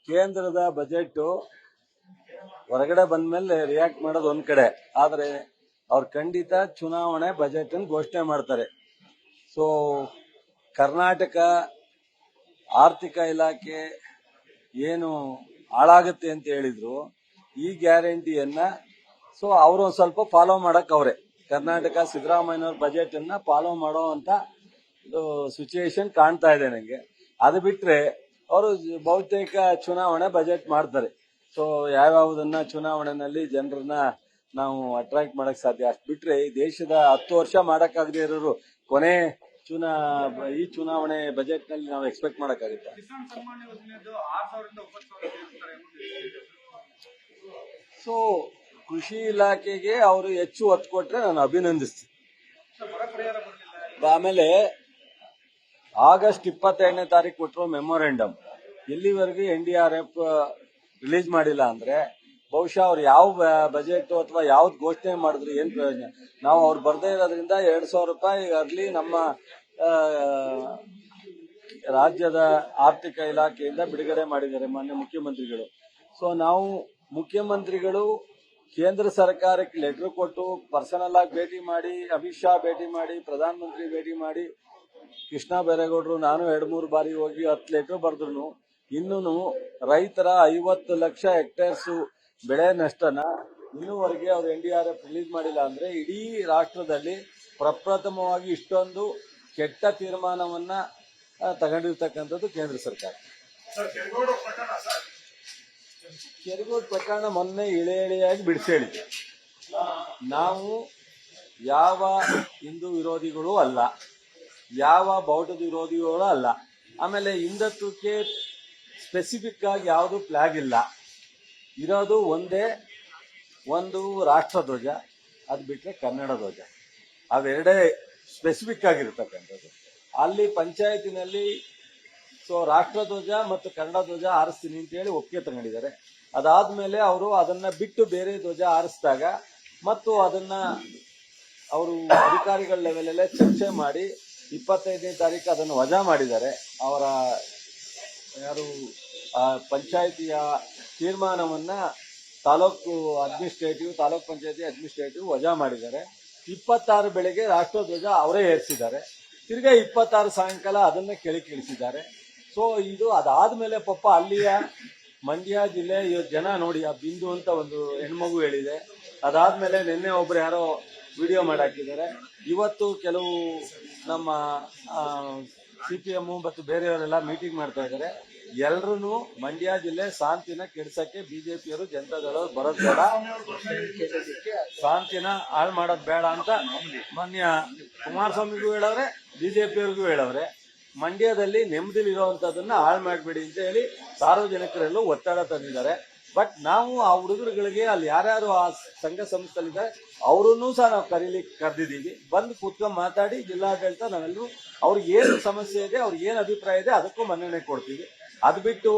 ಕೇಂದ್ರದ ಬಜೆಟ್ ಹೊರಗಡೆ ಬಂದ್ಮೇಲೆ ರಿಯಾಕ್ಟ್ ಮಾಡೋದು ಒಂದ್ ಕಡೆ, ಆದ್ರೆ ಅವ್ರು ಖಂಡಿತ ಚುನಾವಣೆ ಬಜೆಟ್ ಅನ್ನು ಘೋಷಣೆ ಮಾಡ್ತಾರೆ. ಸೊ ಕರ್ನಾಟಕ ಆರ್ಥಿಕ ಇಲಾಖೆ ಏನು ಹಾಳಾಗುತ್ತೆ ಅಂತ ಹೇಳಿದ್ರು, ಈ ಗ್ಯಾರಂಟಿಯನ್ನ ಸೊ ಅವರು ಒಂದ್ ಸ್ವಲ್ಪ ಫಾಲೋ ಮಾಡಕ್ ಅವ್ರೆ. ಕರ್ನಾಟಕ ಸಿದ್ದರಾಮಯ್ಯನವ್ರ ಬಜೆಟ್ ಅನ್ನ ಫಾಲೋ ಮಾಡೋ ಅಂತ ಸಿಚುಯೇಷನ್ ಕಾಣ್ತಾ ಇದೆ ನನಗೆ. ಅದು ಬಿಟ್ರೆ ಅವರು ಬಹುತೇಕ ಚುನಾವಣೆ ಬಜೆಟ್ ಮಾಡ್ತಾರೆ. ಸೊ ಯಾವ್ಯಾವುದನ್ನ ಚುನಾವಣೆಯಲ್ಲಿ ಜನರನ್ನ ನಾವು ಅಟ್ರಾಕ್ಟ್ ಮಾಡಕ್ ಸಾಧ್ಯ, ಅಷ್ಟು ಬಿಟ್ರೆ ಈ ದೇಶದ 10 ವರ್ಷ ಮಾಡಕ್ಕಾಗದೇ ಇರೋರು ಕೊನೆ ಈ ಚುನಾವಣೆ ಬಜೆಟ್ ನಲ್ಲಿ ನಾವು ಎಕ್ಸ್ಪೆಕ್ಟ್ ಮಾಡಕ್ಕಾಗುತ್ತೆ. ಸೊ ಕೃಷಿ ಇಲಾಖೆಗೆ ಅವರು ಹೆಚ್ಚು ಒತ್ತು ಕೊಟ್ರೆ ನಾನು ಅಭಿನಂದಿಸ್ತೀನಿ. ಆಮೇಲೆ ಆಗಸ್ಟ್ 22ನೇ ತಾರೀಕು ಕೊಟ್ಟರು ಮೆಮೊರೆಂಡಮ್, ಎಲ್ಲಿವರೆಗೂ NDRF ರಿಲೀಸ್ ಮಾಡಿಲ್ಲ ಅಂದ್ರೆ ಬಹುಶಃ ಅವ್ರು ಯಾವ ಬಜೆಟ್ ಅಥವಾ ಯಾವ್ದು ಘೋಷಣೆ ಮಾಡಿದ್ರು ಏನ್ ಪ್ರಯೋಜನ? ನಾವು ಅವ್ರು ಬರ್ದೇ ಇರೋದ್ರಿಂದ 2,000 ರೂಪಾಯಿ ಅರ್ಲಿ ನಮ್ಮ ರಾಜ್ಯದ ಆರ್ಥಿಕ ಇಲಾಖೆಯಿಂದ ಬಿಡುಗಡೆ ಮಾಡಿದ್ದಾರೆ ಮಾನ್ಯ ಮುಖ್ಯಮಂತ್ರಿಗಳು. ಸೊ ನಾವು ಮುಖ್ಯಮಂತ್ರಿಗಳು ಕೇಂದ್ರ ಸರ್ಕಾರಕ್ಕೆ ಲೆಟರ್ ಕೊಟ್ಟು ಪರ್ಸನಲ್ ಆಗಿ ಭೇಟಿ ಮಾಡಿ, ಅಮಿತ್ ಶಾ ಭೇಟಿ ಮಾಡಿ, ಪ್ರಧಾನಮಂತ್ರಿ ಭೇಟಿ ಮಾಡಿ, ಕೃಷ್ಣ ಬೈರೇಗೌಡರು ನಾನು 2-3 ಬಾರಿ ಹೋಗಿ 10 ಲೆಟರ್ ಬರೆದ್ರು ಇನ್ನೂ ರೈತರ 50 ಲಕ್ಷ ಹೆಕ್ಟೇರ್ಸ್ ಬೆಳೆ ನಷ್ಟನ ಇನ್ನೂವರೆಗೆ ಅವರು NDRF ರಿಲೀಸ್ ಮಾಡಿಲ್ಲ ಅಂದ್ರೆ ಇಡೀ ರಾಷ್ಟ್ರದಲ್ಲಿ ಪ್ರಪ್ರಥಮವಾಗಿ ಇಷ್ಟೊಂದು ಕೆಟ್ಟ ತೀರ್ಮಾನವನ್ನ ತಗೊಂಡಿರ್ತಕ್ಕಂಥದ್ದು ಕೇಂದ್ರ ಸರ್ಕಾರ. ಕೆರಗೋಡು ಪ್ರಕರಣ ಮೊನ್ನೆ ಇಳೆಯಾಗಿ ಬಿಡಿಸೇಳಿದೆ. ನಾವು ಯಾವ ಹಿಂದೂ ವಿರೋಧಿಗಳು ಅಲ್ಲ, ಯಾವ ಬೌದ್ಧ ವಿರೋಧಿಗಳು ಅಲ್ಲ. ಆಮೇಲೆ ಹಿಂದುತ್ವಕ್ಕೆ ಸ್ಪೆಸಿಫಿಕ್ ಆಗಿ ಯಾವುದು ಫ್ಲಾಗ್ ಇಲ್ಲ, ಇರೋದು ಒಂದೇ ಒಂದು ರಾಷ್ಟ್ರಧ್ವಜ, ಅದು ಬಿಟ್ಟರೆ ಕನ್ನಡ ಧ್ವಜ. ಅವೆರಡೇ ಸ್ಪೆಸಿಫಿಕ್ ಆಗಿರ್ತಕ್ಕಂಥದ್ದು. ಅಲ್ಲಿ ಪಂಚಾಯತಿನಲ್ಲಿ ಸೊ ರಾಷ್ಟ್ರಧ್ವಜ ಮತ್ತು ಕನ್ನಡ ಧ್ವಜ ಆರಿಸ್ತೀನಿ ಅಂತೇಳಿ ಒಪ್ಪಿಗೆ ತಗೊಂಡಿದ್ದಾರೆ. ಅದಾದ್ಮೇಲೆ ಅವರು ಅದನ್ನ ಬಿಟ್ಟು ಬೇರೆ ಧ್ವಜ ಆರಿಸಿದಾಗ ಮತ್ತು ಅದನ್ನ ಅವರು ಅಧಿಕಾರಿಗಳ ಲೆವೆಲಲ್ಲೇ ಚರ್ಚೆ ಮಾಡಿ 25ನೇ ತಾರೀಕು ಅದನ್ನು ವಜಾ ಮಾಡಿದ್ದಾರೆ. ಅವರ ಯಾರು ಪಂಚಾಯಿತಿಯ ತೀರ್ಮಾನವನ್ನ ತಾಲೂಕು ಪಂಚಾಯತಿ ಅಡ್ಮಿನಿಸ್ಟ್ರೇಟಿವ್ ವಜಾ ಮಾಡಿದ್ದಾರೆ. 26 ಬೆಳಗ್ಗೆ ರಾಷ್ಟ್ರಧ್ವಜ ಅವರೇ ಏರಿಸಿದ್ದಾರೆ. ತಿರ್ಗಾ 26 ಸಾಯಂಕಾಲ ಅದನ್ನ ಕೆಳಗಿಳಿಸಿದ್ದಾರೆ. ಸೊ ಇದು ಅದಾದ್ಮೇಲೆ ಪಾಪ ಅಲ್ಲಿಯ ಮಂಡ್ಯ ಜಿಲ್ಲೆ ಜನ ನೋಡಿ, ಆ ಬಿಂದು ಅಂತ ಒಂದು ಹೆಣ್ಮಗು ಹೇಳಿದೆ. ಅದಾದ್ಮೇಲೆ ನಿನ್ನೆ ಒಬ್ರು ಯಾರೋ ವಿಡಿಯೋ ಮಾಡಾಕಿದ್ದಾರೆ. ಇವತ್ತು ಕೆಲವು ನಮ್ಮ CPM ಮತ್ತು ಬೇರೆಯವರೆಲ್ಲ ಮೀಟಿಂಗ್ ಮಾಡ್ತಾ ಇದ್ದಾರೆ. ಎಲ್ರು ಮಂಡ್ಯ ಜಿಲ್ಲೆ ಶಾಂತಿನ ಕೆಡ್ಸಕ್ಕೆ ಬಿಜೆಪಿಯವರು ಜನತಾದಳವರು ಬರೋದ್ ಬೇಡ, ಶಾಂತಿನ ಹಾಳು ಮಾಡೋದ್ ಬೇಡ ಅಂತ ಮಾನ್ಯ ಕುಮಾರಸ್ವಾಮಿಗೂ ಹೇಳವ್ರೆ, ಬಿಜೆಪಿಯವ್ರಿಗೂ ಹೇಳವ್ರೆ. ಮಂಡ್ಯದಲ್ಲಿ ನೆಮ್ಮದಿಲಿರುವಂತದನ್ನ ಹಾಳು ಮಾಡಬೇಡಿ ಅಂತ ಹೇಳಿ ಸಾರ್ವಜನಿಕರೆಲ್ಲೂ ಒತ್ತಡ ತಂದಿದ್ದಾರೆ. ಬಟ್ ನಾವು ಆ ಹುಡುಗರುಗಳಿಗೆ ಅಲ್ಲಿ ಯಾರ್ಯಾರು ಆ ಸಂಘ ಸಂಸ್ಥೆಗಳಿದ್ದಾರೆ ಅವರನ್ನೂ ಸಹ ನಾವು ಕರೆದಿದ್ದೀವಿ. ಬಂದು ಕೂತ್ಕೊಂಡು ಮಾತಾಡಿ ಜಿಲ್ಲಾಡಳಿತ ನಾವೆಲ್ಲರೂ ಅವ್ರಿಗೆ ಏನು ಸಮಸ್ಯೆ ಇದೆ, ಅವ್ರಿಗೆ ಏನು ಅಭಿಪ್ರಾಯ ಇದೆ ಅದಕ್ಕೂ ಮನ್ನಣೆ ಕೊಡ್ತೀವಿ. ಅದು ಬಿಟ್ಟು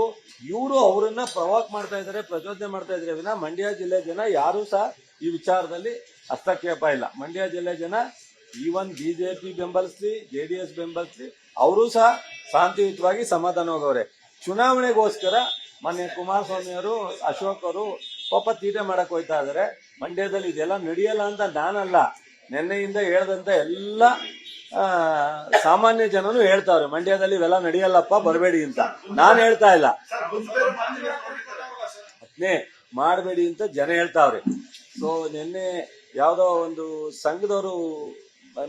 ಇವರು ಅವರನ್ನ ಪ್ರವಾಕ್ ಮಾಡ್ತಾ ಇದ್ದಾರೆ, ಪ್ರಚೋದನೆ ಮಾಡ್ತಾ ಇದ್ದಾರೆ ವಿನ ಮಂಡ್ಯ ಜಿಲ್ಲೆ ಜನ ಯಾರೂ ಸಹ ಈ ವಿಚಾರದಲ್ಲಿ ಹಸ್ತಕ್ಷೇಪ ಇಲ್ಲ. ಮಂಡ್ಯ ಜಿಲ್ಲೆ ಜನ ಈವನ್ ಬಿಜೆಪಿ ಬೆಂಬಲಿಸ್ಲಿ, JDS ಬೆಂಬಲಿಸ್ಲಿ, ಅವರೂ ಸಹ ಶಾಂತಿಯುತವಾಗಿ ಸಮಾಧಾನ ಹೋಗವ್ರೆ. ಚುನಾವಣೆಗೋಸ್ಕರ ಮೊನ್ನೆ ಕುಮಾರಸ್ವಾಮಿ ಅವರು, ಅಶೋಕ್ ಅವರು ಪಾಪ ತೀಟೆ ಮಾಡಕ್ ಹೋಗ್ತಾ ಇದಾರೆ. ಮಂಡ್ಯದಲ್ಲಿ ಇದೆಲ್ಲ ನಡೆಯಲ್ಲ ಅಂತ ನಾನಲ್ಲ, ನಿನ್ನೆಯಿಂದ ಹೇಳ್ದಂತ ಎಲ್ಲ ಸಾಮಾನ್ಯ ಜನನು ಹೇಳ್ತಾವ್ರೆ, ಮಂಡ್ಯದಲ್ಲಿ ಇವೆಲ್ಲ ನಡೆಯಲ್ಲಪ್ಪ ಬರಬೇಡಿ ಅಂತ. ನಾನು ಹೇಳ್ತಾ ಇಲ್ಲ, ಅದನ್ನೇ ಮಾಡಬೇಡಿ ಅಂತ ಜನ ಹೇಳ್ತಾವ್ರೆ. ಸೊ ನಿನ್ನೆ ಯಾವ್ದೋ ಒಂದು ಸಂಘದವರು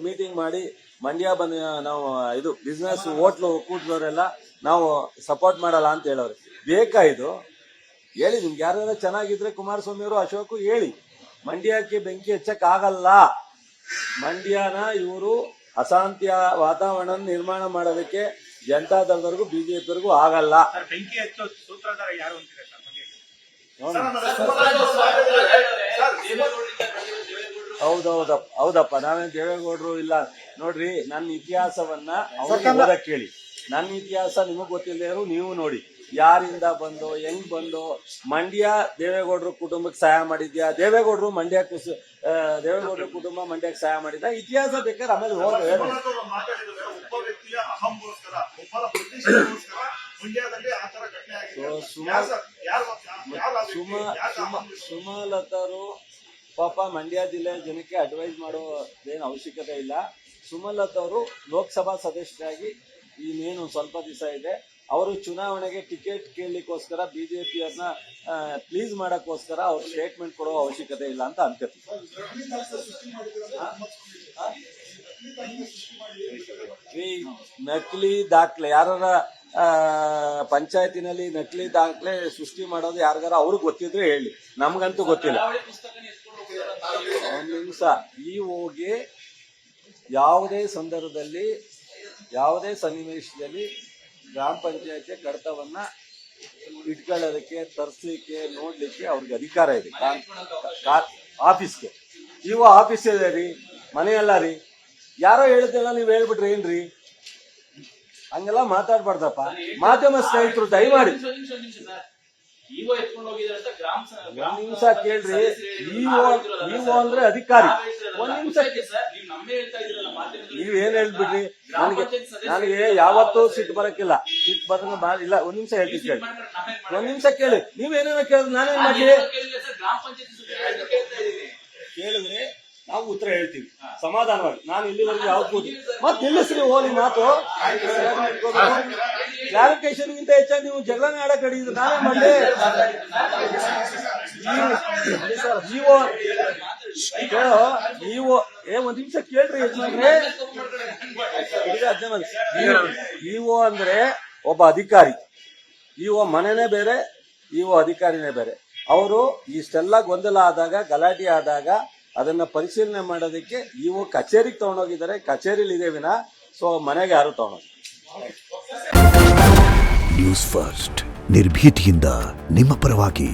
ಮೀಟಿಂಗ್ ಮಾಡಿ ಮಂಡ್ಯ ಬಂದ ನಾವು ಇದು ಬಿಸ್ನೆಸ್ ಹೋಟ್ಲು ಒಕ್ಕೂಟದವರೆಲ್ಲ ನಾವು ಸಪೋರ್ಟ್ ಮಾಡಲ್ಲ ಅಂತ ಹೇಳವ್ರೆ. ಬೇಕಾ ಇದು? ಹೇಳಿ, ನಿಮ್ಗೆ ಯಾರು ಚೆನ್ನಾಗಿದ್ರೆ ಕುಮಾರಸ್ವಾಮಿ ಅವರು, ಅಶೋಕ್ ಹೇಳಿ. ಮಂಡ್ಯಕ್ಕೆ ಬೆಂಕಿ ಹಚ್ಚಕ್ ಆಗಲ್ಲ. ಮಂಡ್ಯನ ಇವರು ಅಶಾಂತಿಯ ವಾತಾವರಣ ನಿರ್ಮಾಣ ಮಾಡೋದಕ್ಕೆ ಜನತಾದಳದವರೆಗೂ ಬಿಜೆಪಿಯವರೆಗೂ ಆಗಲ್ಲ. ಹೌದಪ್ಪ, ನಾವೇನು ದೇವೇಗೌಡರು ಇಲ್ಲ. ನೋಡ್ರಿ, ನನ್ನ ಇತಿಹಾಸವನ್ನ ಓದಕ್ ಕೇಳಿ. ನನ್ನ ಇತಿಹಾಸ ನಿಮಗ್ ಗೊತ್ತಿಲ್ಲದೇರು ನೀವು ನೋಡಿ, ಯಾರಿಂದ ಬಂದು ಹೆಂಗ್ ಬಂದು. ಮಂಡ್ಯ ದೇವೇಗೌಡರು ಕುಟುಂಬಕ್ಕೆ ಸಹಾಯ ಮಾಡಿದ್ಯಾ? ದೇವೇಗೌಡರು ದೇವೇಗೌಡರ ಕುಟುಂಬ ಮಂಡ್ಯಕ್ಕೆ ಸಹಾಯ ಮಾಡಿದ? ಇತಿಹಾಸ ಬೇಕಾದ್ರೆ ಆಮೇಲೆ ಮಂಡ್ಯದಲ್ಲಿ ಆ ತರ ಘಟನೆ ಆಗಿದೆ. ಸುಮಲತರು ಪಾಪ ಮಂಡ್ಯ ಜಿಲ್ಲೆ ಜನಕ್ಕೆ ಅಡ್ವೈಸ್ ಮಾಡೋದೇನು ಅವಶ್ಯಕತೆ ಇಲ್ಲ. ಸುಮಲತವರು ಲೋಕಸಭಾ ಸದಸ್ಯರಾಗಿ ಇನ್ನೇನು ಸ್ವಲ್ಪ ದಿವಸ ಇದೆ. ಅವರು ಚುನಾವಣೆಗೆ ಟಿಕೆಟ್ ಕೇಳಲಿಕ್ಕೋಸ್ಕರ ಬಿಜೆಪಿಯನ್ನ ಪ್ಲೀಸ್ ಮಾಡೋಕ್ಕೋಸ್ಕರ ಅವ್ರು ಸ್ಟೇಟ್ಮೆಂಟ್ ಕೊಡೋ ಅವಶ್ಯಕತೆ ಇಲ್ಲ ಅಂತ ಅನ್ಕೋತೀವಿ. ನಕಲಿ ದಾಖಲೆ ಯಾರ ಪಂಚಾಯತಿನಲ್ಲಿ ನಕಲಿ ದಾಖಲೆ ಸೃಷ್ಟಿ ಮಾಡೋದು ಯಾರಿಗಾರ ಅವ್ರಿಗೆ ಗೊತ್ತಿದ್ರೆ ಹೇಳಿ, ನಮ್ಗಂತೂ ಗೊತ್ತಿಲ್ಲ. ಒಂದು ನಿಮಿಷ, ಹೋಗಿ ಯಾವುದೇ ಸಂದರ್ಭದಲ್ಲಿ ಯಾವುದೇ ಸನ್ನಿವೇಶದಲ್ಲಿ ಗ್ರಾಮ ಪಂಚಾಯತಿ ಕಡತವನ್ನ ಇಟ್ಕೊಳ್ಳೋದಕ್ಕೆ, ತರಿಸ್ಲಿಕ್ಕೆ, ನೋಡ್ಲಿಕ್ಕೆ ಅವ್ರಿಗೆ ಅಧಿಕಾರ ಇದೆ. ಆಫೀಸ್ಗೆ ಆಫೀಸ್ ಇದೆ ರೀ, ಮನೆಯಲ್ಲ ರೀ. ಯಾರೋ ಹೇಳಿದ್ದೆಲ್ಲ ನೀವು ಹೇಳ್ಬಿಟ್ರಿ ಏನ್ರಿ? ಹಂಗೆಲ್ಲ ಮಾತಾಡ್ಬಾರ್ದಪ್ಪ. ಮಾಧ್ಯಮ ಸ್ನೇಹಿತರು ದಯಮಾಡಿ ಒಂದ್ ನಿಮಿಷ ಕೇಳ್ರಿ. ಇಒ ಅಂದ್ರೆ ಅಧಿಕಾರಿ. ಒಂದ್ ನಿಮಿಷ ನೀವೇನ್ ಹೇಳ್ಬಿಡ್ರಿ. ನನಗೆ ಯಾವತ್ತೂ ಸಿಟ್ಟು ಬರಕ್ಕಿಲ್ಲ. ಸಿಟ್ಟು ಬರೋಣ ಇಲ್ಲ. ಒಂದ್ ನಿಮಿಷ ಹೇಳ್ತೀನಿ ಕೇಳಿ. ಒಂದ್ ನಿಮಿಷ ಕೇಳಿ. ನೀವೇನೇನೋ ಕೇಳಿದ್ರೆ ನಾನೇನ್ ಮಾಡ್ಲಿ? ಕೇಳಿದ್ರೆ ನಾವು ಉತ್ತರ ಹೇಳ್ತೀವಿ ಸಮಾಧಾನವಾಗಿ. ನಾನು ಇಲ್ಲಿವರೆಗೂ ಯಾವ್ದು ಮತ್ತೆ ನಿಲ್ಲಿಸ್ರಿ ಹೋಗಿ ಮಾತು. ಕ್ಲಾರಿಫಿಕೇಶನ್ಗಿಂತ ಹೆಚ್ಚಾಗಿ ನೀವು ಜಗಳನೇ ಆಡಕ್ ಹಿಡಿದ್ರೆ ನಾನೇ ಮಾಡ್ಲಿ? ಒಂದ್ ನಿಮಿಷ ಕೇಳ್ರಿ ಯಜಮಾನ್ರೆ. ಇಒ ಅಂದ್ರೆ ಒಬ್ಬ ಅಧಿಕಾರಿ. ಇಒ ಮನೆನೇ ಬೇರೆ, ಇಒ ಅಧಿಕಾರಿನೇ ಬೇರೆ. ಅವರು ಇಷ್ಟೆಲ್ಲ ಗೊಂದಲ ಆದಾಗ, ಗಲಾಟೆ ಆದಾಗ ಅದನ್ನ ಪರಿಶೀಲನೆ ಮಾಡೋದಕ್ಕೆ ಇವು ಕಚೇರಿಗೆ ತಗೊಂಡೋಗಿದ್ದಾರೆ. ಕಚೇರಿಲಿ ಇದೆ ವಿನ ಮನೆಗೆ ಯಾರು ತಗೊಂಡೋಗಿ. ನ್ಯೂಸ್ ಫಸ್ಟ್ ನಿರ್ಭೀತಿಯಿಂದ ನಿಮ್ಮ ಪರವಾಗಿ.